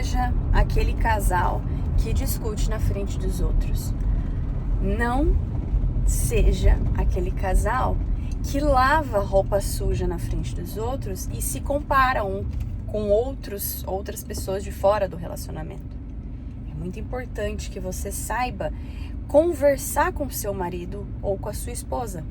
seja aquele casal que discute na frente dos outros. Não seja aquele casal que lava roupa suja na frente dos outros e se compara com outras pessoas de fora do relacionamento. É muito importante que você saiba conversar com o seu marido ou com a sua esposa.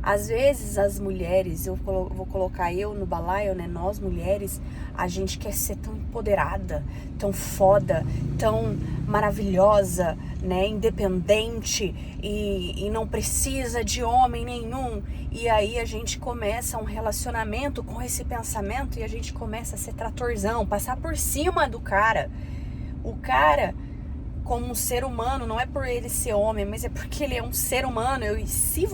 Às vezes as mulheres, eu vou colocar eu no balaio, né? Nós mulheres, a gente quer ser tão empoderada, tão foda, tão maravilhosa, né? Independente e não precisa de homem nenhum. E aí a gente começa um relacionamento com esse pensamento e a gente começa a ser tratorzão, passar por cima do cara. O cara, como um ser humano, não é por ele ser homem, mas é porque ele é um ser humano. E se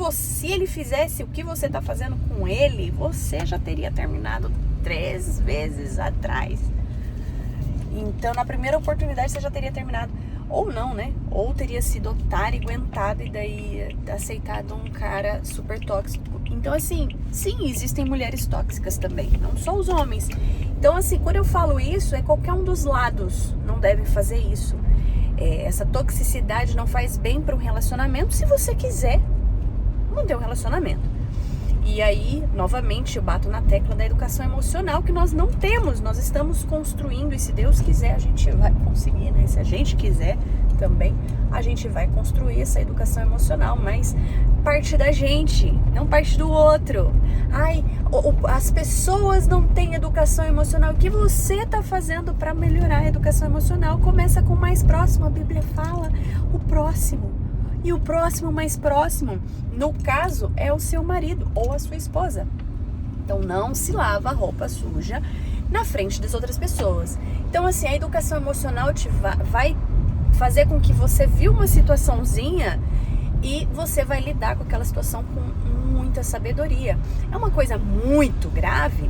ele fizesse o que você está fazendo com ele, você já teria terminado 3 vezes atrás. Então, na primeira oportunidade, você já teria terminado. Ou não, né? Ou teria sido otário e aguentado e daí aceitado um cara super tóxico. Então, assim, sim, existem mulheres tóxicas também, não só os homens. Então, assim, quando eu falo isso, é qualquer um dos lados não deve fazer isso. Essa toxicidade não faz bem para um relacionamento se você quiser manter um relacionamento. E aí, novamente, eu bato na tecla da educação emocional que nós não temos. Nós estamos construindo e se Deus quiser, a gente vai conseguir, né? Se a gente quiser também, a gente vai construir essa educação emocional, mas parte da gente, não parte do outro. Ai, as pessoas não têm educação emocional. O que você está fazendo para melhorar a educação emocional? Começa com o mais próximo. A Bíblia fala o próximo. E o próximo mais próximo, no caso, é o seu marido ou a sua esposa. Então não se lava a roupa suja na frente das outras pessoas. Então assim, a educação emocional vai fazer com que você viu uma situaçãozinha e você vai lidar com aquela situação com muita sabedoria. É uma coisa muito grave,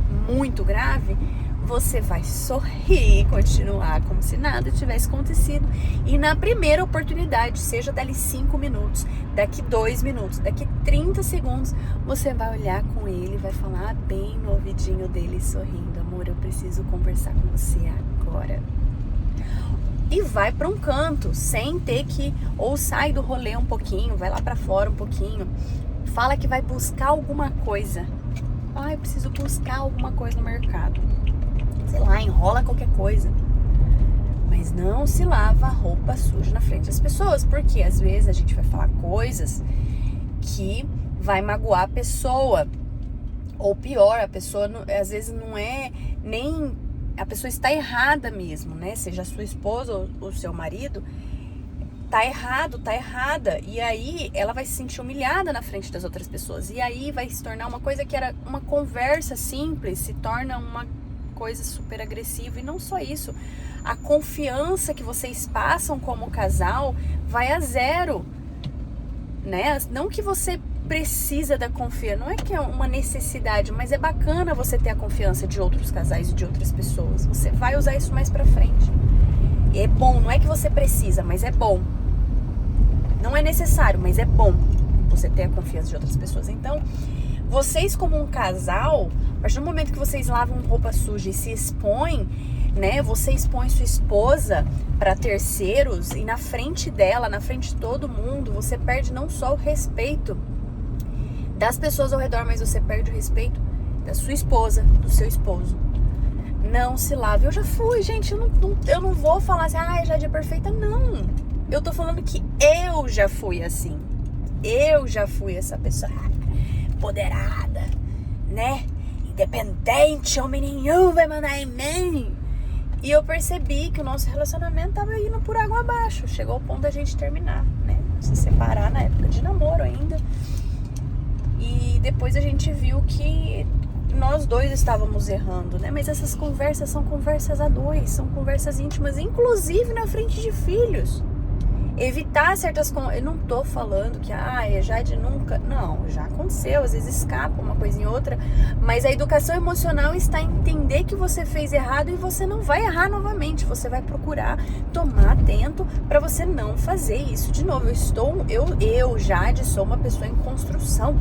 você vai sorrir e continuar como se nada tivesse acontecido. E na primeira oportunidade, seja dali 5 minutos, daqui 2 minutos, daqui 30 segundos, você vai olhar com ele e vai falar bem no ouvidinho dele, sorrindo: amor, eu preciso conversar com você agora. E vai para um canto, sem ter que, ou sai do rolê um pouquinho, vai lá para fora um pouquinho, fala que vai buscar alguma coisa. Eu preciso buscar alguma coisa no mercado. Sei lá, enrola qualquer coisa. Mas não se lava a roupa suja na frente das pessoas, porque às vezes a gente vai falar coisas que vai magoar a pessoa. Ou pior, a pessoa às vezes não é nem... A pessoa está errada mesmo, né? Seja a sua esposa ou o seu marido, tá errado, tá errada. E aí ela vai se sentir humilhada na frente das outras pessoas. E aí vai se tornar uma coisa que era uma conversa simples, se torna uma coisa super agressiva. E não só isso, a confiança que vocês passam como casal vai a zero, né? Não que você precisa da confiança, não é que é uma necessidade, mas é bacana você ter a confiança de outros casais e de outras pessoas. Você vai usar isso mais pra frente. E é bom, não é que você precisa, mas é bom. Não é necessário, mas é bom você ter a confiança de outras pessoas. Então, vocês como um casal, a partir do momento que vocês lavam roupa suja e se expõem, né? Você expõe sua esposa para terceiros e na frente dela, na frente de todo mundo, você perde não só o respeito das pessoas ao redor, mas você perde o respeito da sua esposa, do seu esposo. Não se lave. Eu já fui, gente, eu não vou falar assim, Jade é perfeita, não. Eu tô falando que eu já fui assim. Eu já fui essa pessoa empoderada, né? Independente, homem nenhum vai mandar em mim. E eu percebi que o nosso relacionamento tava indo por água abaixo. Chegou ao ponto da gente terminar, né? Se separar na época de namoro ainda. E depois a gente viu que nós dois estávamos errando, né? Mas essas conversas são conversas a dois, são conversas íntimas, inclusive na frente de filhos. Evitar certas coisas. Eu não tô falando que Jade nunca... Não, já aconteceu, às vezes escapa uma coisa em outra. Mas a educação emocional está em entender que você fez errado e você não vai errar novamente. Você vai procurar tomar atento para você não fazer isso de novo. Eu, Jade, sou uma pessoa em construção.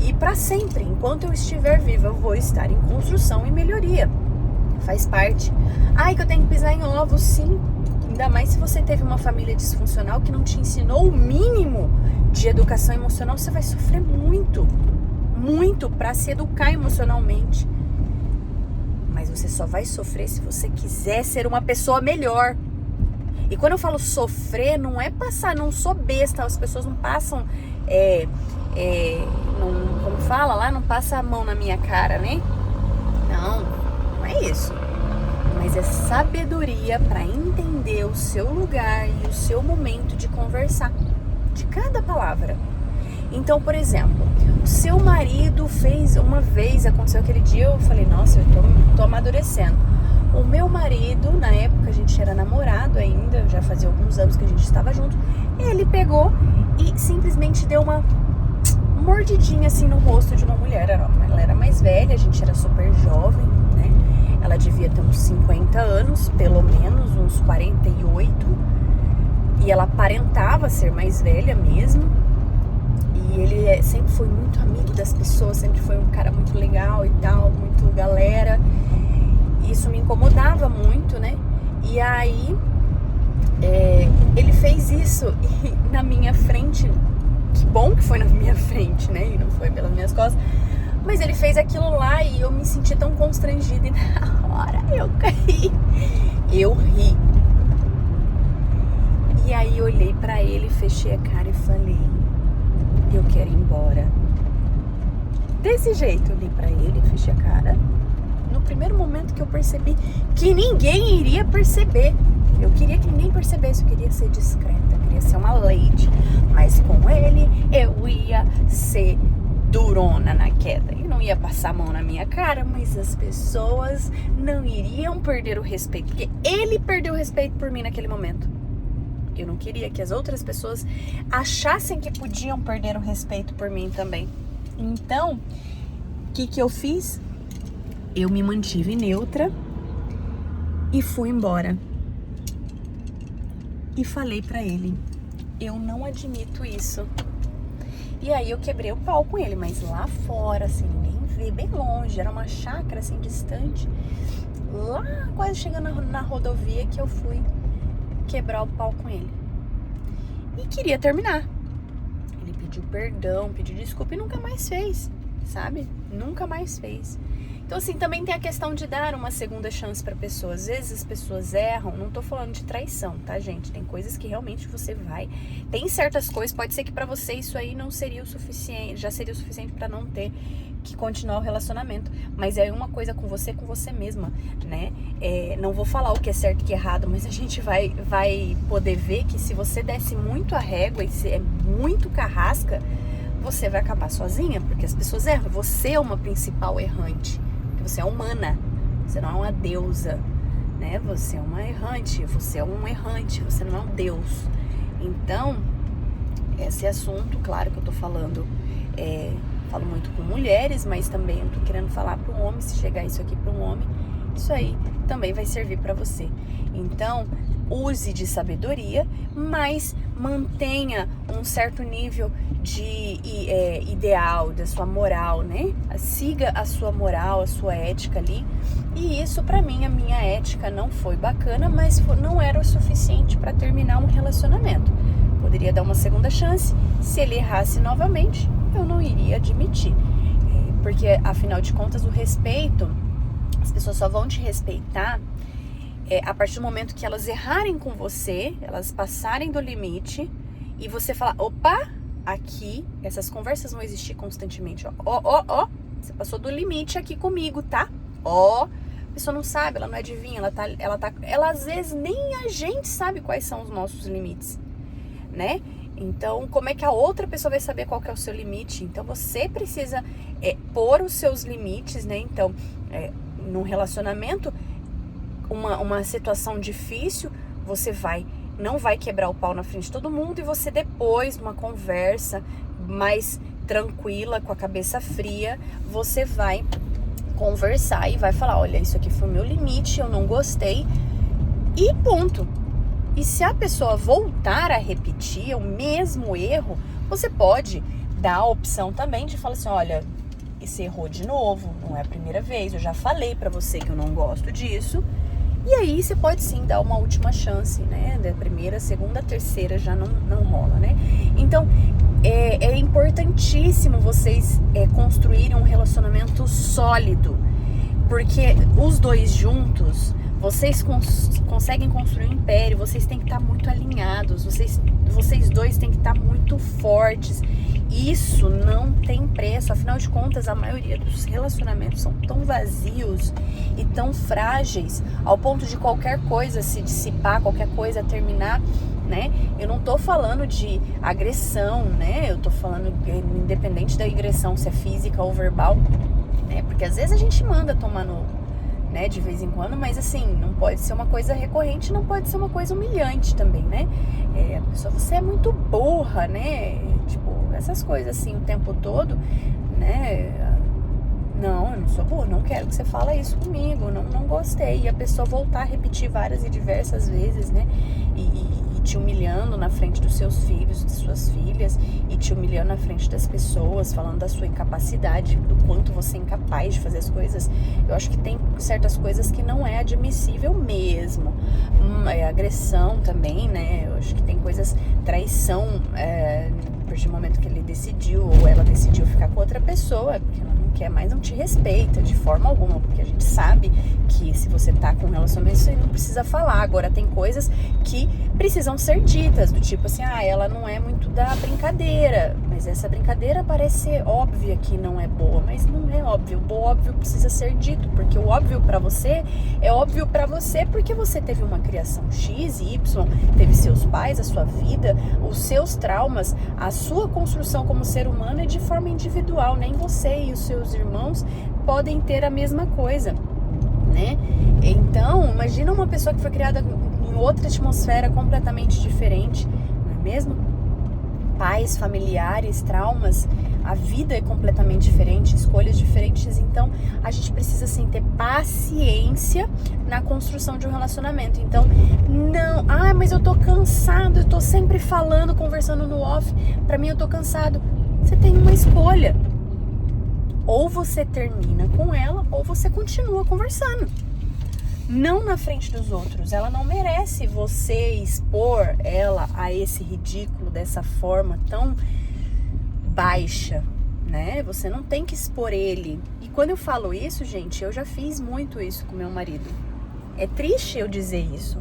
E para sempre, enquanto eu estiver viva, eu vou estar em construção e melhoria. Faz parte. Ai, que eu tenho que pisar em ovos, sim. Ainda mais se você teve uma família disfuncional que não te ensinou o mínimo de educação emocional, você vai sofrer muito, muito para se educar emocionalmente. Mas você só vai sofrer se você quiser ser uma pessoa melhor. E quando eu falo sofrer, não é passar, não sou besta, as pessoas não passam, não, como fala lá, não passa a mão na minha cara, né? Não é isso. Mas é sabedoria para entender o seu lugar e o seu momento de conversar, de cada palavra. Então, por exemplo, o seu marido fez uma vez, aconteceu aquele dia, eu falei, nossa, eu tô amadurecendo. O meu marido, na época a gente era namorado ainda, já fazia alguns anos que a gente estava junto, ele pegou e simplesmente deu uma mordidinha assim no rosto de uma mulher. Ela era mais velha, a gente era super jovem, né? Ela devia ter uns 50 anos, pelo menos, uns 48. E ela aparentava ser mais velha mesmo. E ele sempre foi muito amigo das pessoas, sempre foi um cara muito legal e tal, muito galera. Isso me incomodava muito, né? E aí, ele fez isso e na minha frente, que bom que foi na minha frente, né? E não foi pelas minhas costas. Mas ele fez aquilo lá e eu me senti tão constrangida. E na hora eu caí. Eu ri. E aí eu olhei pra ele, fechei a cara e falei, eu quero ir embora. Desse jeito, eu olhei pra ele, fechei a cara. No primeiro momento que eu percebi que ninguém iria perceber. Eu queria que ninguém percebesse, eu queria ser discreta, eu queria ser uma lady. Mas com ele, eu ia ser durona na queda. Eu não ia passar a mão na minha cara, mas as pessoas não iriam perder o respeito, porque ele perdeu o respeito por mim naquele momento. Eu não queria que as outras pessoas achassem que podiam perder o respeito por mim também. Então, o que eu fiz? Eu me mantive neutra e fui embora. E falei pra ele, eu não admito isso. E aí eu quebrei o pau com ele, mas lá fora, assim, ninguém vê, bem longe, era uma chácara, assim, distante. Lá, quase chegando na rodovia, que eu fui quebrar o pau com ele. E queria terminar. Ele pediu perdão, pediu desculpa e nunca mais fez, sabe? Nunca mais fez. Então, assim, também tem a questão de dar uma segunda chance pra pessoa. Às vezes as pessoas erram, não tô falando de traição, tá, gente? Tem coisas que realmente você vai... Tem certas coisas, pode ser que pra você isso aí não seria o suficiente, já seria o suficiente pra não ter que continuar o relacionamento. Mas é uma coisa com você mesma, né? Não vou falar o que é certo e o que é errado, mas a gente vai poder ver que se você desce muito a régua e se é muito carrasca, você vai acabar sozinha, porque as pessoas erram. Você é uma principal errante. Você é humana, você não é uma deusa, né? Você é uma errante, você é um errante, você não é um deus. Então, esse assunto, claro que eu tô falando, falo muito com mulheres, mas também eu tô querendo falar para um homem, se chegar isso aqui para um homem, isso aí também vai servir para você. Então, use de sabedoria, mas mantenha um certo nível de ideal, da sua moral, né? Siga a sua moral, a sua ética ali. E isso, pra mim, a minha ética não foi bacana, mas não era o suficiente para terminar um relacionamento. Poderia dar uma segunda chance. Se ele errasse novamente, eu não iria admitir. Porque, afinal de contas, o respeito, as pessoas só vão te respeitar a partir do momento que elas errarem com você, elas passarem do limite e você falar, opa, aqui, essas conversas vão existir constantemente, ó, você passou do limite aqui comigo, tá? Ó, a pessoa não sabe, ela não é adivinha, ela às vezes nem a gente sabe quais são os nossos limites, né? Então, como é que a outra pessoa vai saber qual que é o seu limite? Então, você precisa pôr os seus limites, né? Então, num relacionamento, uma situação difícil, você não vai quebrar o pau na frente de todo mundo e você depois, numa conversa mais tranquila, com a cabeça fria, você vai conversar e vai falar, olha, isso aqui foi o meu limite, eu não gostei e ponto. E se a pessoa voltar a repetir o mesmo erro, você pode dar a opção também de falar assim, olha, e você errou de novo, não é a primeira vez, eu já falei pra você que eu não gosto disso. E aí você pode sim dar uma última chance, né? Da primeira, segunda, terceira já não rola, né? Então, é importantíssimo vocês construírem um relacionamento sólido, porque os dois juntos, vocês conseguem construir um império, vocês têm que estar muito alinhados, vocês dois têm que estar muito fortes. Isso não tem preço, afinal de contas, a maioria dos relacionamentos são tão vazios e tão frágeis, ao ponto de qualquer coisa se dissipar, qualquer coisa terminar, né? Eu não tô falando de agressão, né? Eu tô falando, independente da agressão, se é física ou verbal, né? Porque às vezes a gente manda tomar no, né, de vez em quando, mas assim, não pode ser uma coisa recorrente, não pode ser uma coisa humilhante também, né? A pessoa, você é muito burra, né? Tipo, essas coisas assim o tempo todo, né? Não, eu não sou burra, não quero que você fale isso comigo, não gostei. E a pessoa voltar a repetir várias e diversas vezes, né? E te humilhando na frente dos seus filhos, de suas filhas, e te humilhando na frente das pessoas, falando da sua incapacidade, do quanto você é incapaz de fazer as coisas. Eu acho que tem certas coisas que não é admissível mesmo. Agressão também, né? Eu acho que tem coisas, traição, a partir do momento que ele decidiu, ou ela decidiu ficar com outra pessoa, porque ela não quer mais, não te respeita de forma alguma, porque a gente sabe que se você tá com um relacionamento, você não precisa falar. Agora, tem coisas que precisam ser ditas, do tipo assim, ela não é muito da brincadeira, mas essa brincadeira parece ser óbvia que não é boa, mas não é óbvio. O óbvio precisa ser dito, porque o óbvio pra você é óbvio pra você, porque você teve uma criação X e Y, teve seus pais, a sua vida, os seus traumas, a sua construção como ser humano é de forma individual, nem você e os seus irmãos podem ter a mesma coisa, né? Então, imagina uma pessoa que foi criada em outra atmosfera completamente diferente, não é mesmo? Pais, familiares, traumas, a vida é completamente diferente, escolhas diferentes. Então, a gente precisa sim ter paciência na construção de um relacionamento. Então, não, mas eu tô cansado, eu tô sempre falando, conversando no off, pra mim eu tô cansado. Você tem uma escolha. Ou você termina com ela, ou você continua conversando. Não na frente dos outros. Ela não merece você expor ela a esse ridículo dessa forma tão baixa, né? Você não tem que expor ele. E quando eu falo isso, gente, eu já fiz muito isso com meu marido. É triste eu dizer isso.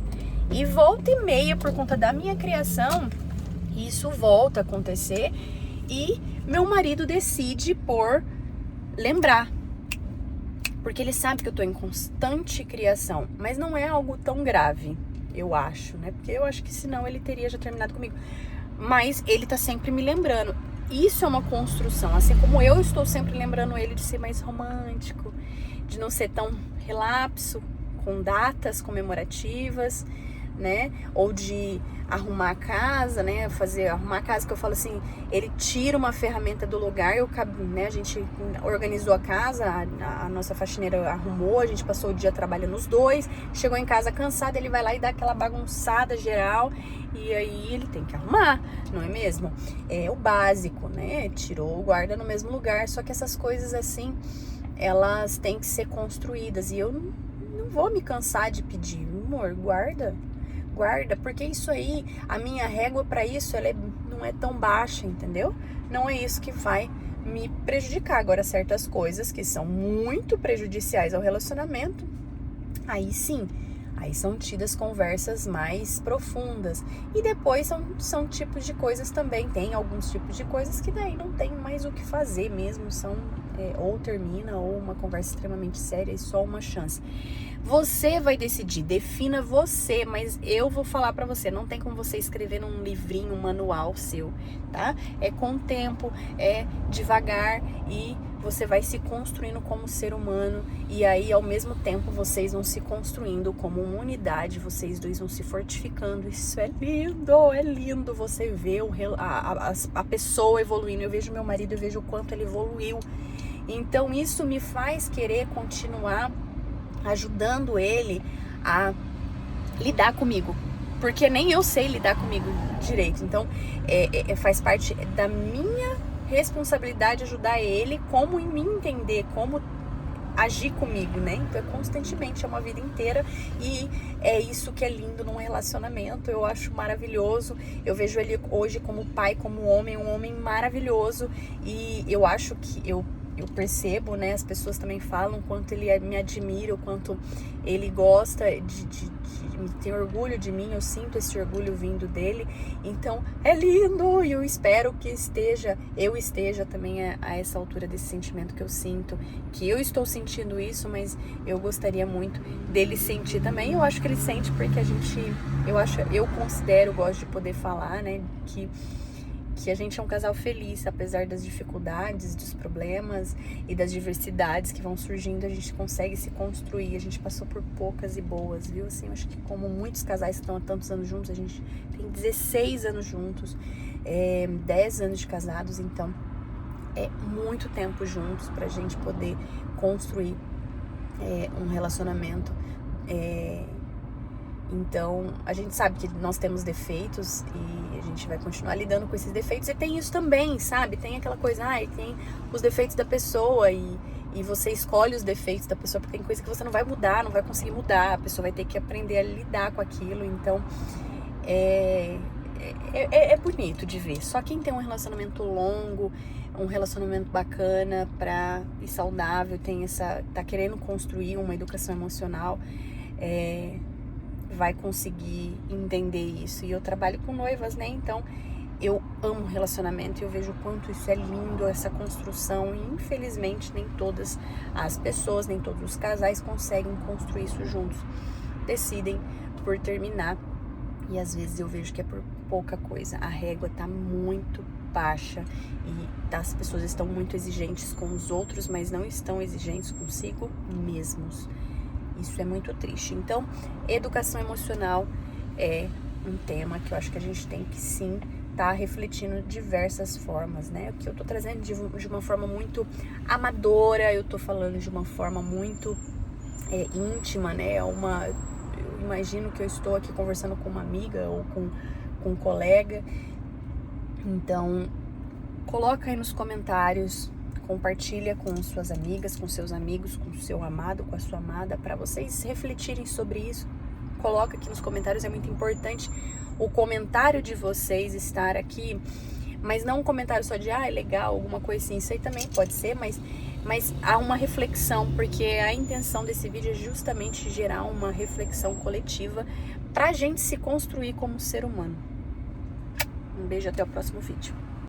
E volta e meia, por conta da minha criação, isso volta a acontecer. E meu marido decide por lembrar. Porque ele sabe que eu tô em constante criação. Mas não é algo tão grave, eu acho, né? Porque eu acho que senão ele teria já terminado comigo. Mas ele tá sempre me lembrando. Isso é uma construção. Assim como eu estou sempre lembrando ele de ser mais romântico, de não ser tão relapso, com datas comemorativas, né? Ou de arrumar a casa, né? Arrumar a casa, que eu falo assim, ele tira uma ferramenta do lugar, né? A gente organizou a casa, a nossa faxineira arrumou, a gente passou o dia trabalhando os dois, chegou em casa cansado, ele vai lá e dá aquela bagunçada geral, e aí ele tem que arrumar, não é mesmo? É o básico, né? Tirou, guarda no mesmo lugar, só que essas coisas assim, elas têm que ser construídas, e eu não vou me cansar de pedir, amor, guarda, porque isso aí, a minha régua pra isso, ela não é tão baixa, entendeu? Não é isso que vai me prejudicar. Agora, certas coisas que são muito prejudiciais ao relacionamento, aí sim, aí são tidas conversas mais profundas. E depois são tipos de coisas também, tem alguns tipos de coisas que daí não tem mais o que fazer mesmo, ou termina, ou uma conversa extremamente séria e só uma chance. Você vai decidir, defina você, mas eu vou falar pra você, não tem como você escrever num livrinho, um manual seu, tá? É com o tempo, é devagar, e você vai se construindo como ser humano, e aí ao mesmo tempo vocês vão se construindo como uma unidade, vocês dois vão se fortificando. Isso é lindo você ver a pessoa evoluindo. Eu vejo meu marido, eu vejo o quanto ele evoluiu, então isso me faz querer continuar ajudando ele a lidar comigo, porque nem eu sei lidar comigo direito. Então faz parte da minha responsabilidade ajudar ele, como em me entender, como agir comigo, né? Então é constantemente, é uma vida inteira, e é isso que é lindo num relacionamento. Eu acho maravilhoso. Eu vejo ele hoje como pai, como homem, um homem maravilhoso, e eu acho que eu percebo, né? As pessoas também falam o quanto ele me admira, o quanto ele gosta tem orgulho de mim. Eu sinto esse orgulho vindo dele. Então é lindo, e eu espero que eu esteja também a essa altura desse sentimento que eu sinto, que eu estou sentindo isso, mas eu gostaria muito dele sentir também. Eu acho que ele sente, porque eu considero, gosto de poder falar, né, que a gente é um casal feliz, apesar das dificuldades, dos problemas e das diversidades que vão surgindo. A gente consegue se construir. A gente passou por poucas e boas, viu? Assim, eu acho que como muitos casais que estão há tantos anos juntos, a gente tem 16 anos juntos, 10 anos de casados, então é muito tempo juntos pra gente poder construir um relacionamento. Então, a gente sabe que nós temos defeitos e a gente vai continuar lidando com esses defeitos. E tem isso também, sabe? Tem aquela coisa, tem os defeitos da pessoa e você escolhe os defeitos da pessoa, porque tem coisa que você não vai mudar, não vai conseguir mudar. A pessoa vai ter que aprender a lidar com aquilo. Então, é bonito de ver. Só quem tem um relacionamento longo, um relacionamento bacana e saudável, tá querendo construir uma educação emocional, vai conseguir entender isso. E eu trabalho com noivas, né? Então eu amo relacionamento e eu vejo o quanto isso é lindo, essa construção. E infelizmente nem todas as pessoas, nem todos os casais conseguem construir isso juntos. Decidem por terminar, e às vezes eu vejo que é por pouca coisa. A régua tá muito baixa e as pessoas estão muito exigentes com os outros, mas não estão exigentes consigo mesmos. Isso é muito triste. Então, educação emocional é um tema que eu acho que a gente tem que sim estar refletindo de diversas formas, né? O que eu tô trazendo de uma forma muito amadora, eu tô falando de uma forma muito íntima, né? Eu imagino que eu estou aqui conversando com uma amiga ou com um colega. Então, coloca aí nos comentários, compartilha com suas amigas, com seus amigos, com o seu amado, com a sua amada, para vocês refletirem sobre isso. Coloca aqui nos comentários, é muito importante o comentário de vocês estar aqui, mas não um comentário só de, é legal, alguma coisa assim. Isso aí também pode ser, mas há uma reflexão, porque a intenção desse vídeo é justamente gerar uma reflexão coletiva pra gente se construir como ser humano. Um beijo, até o próximo vídeo.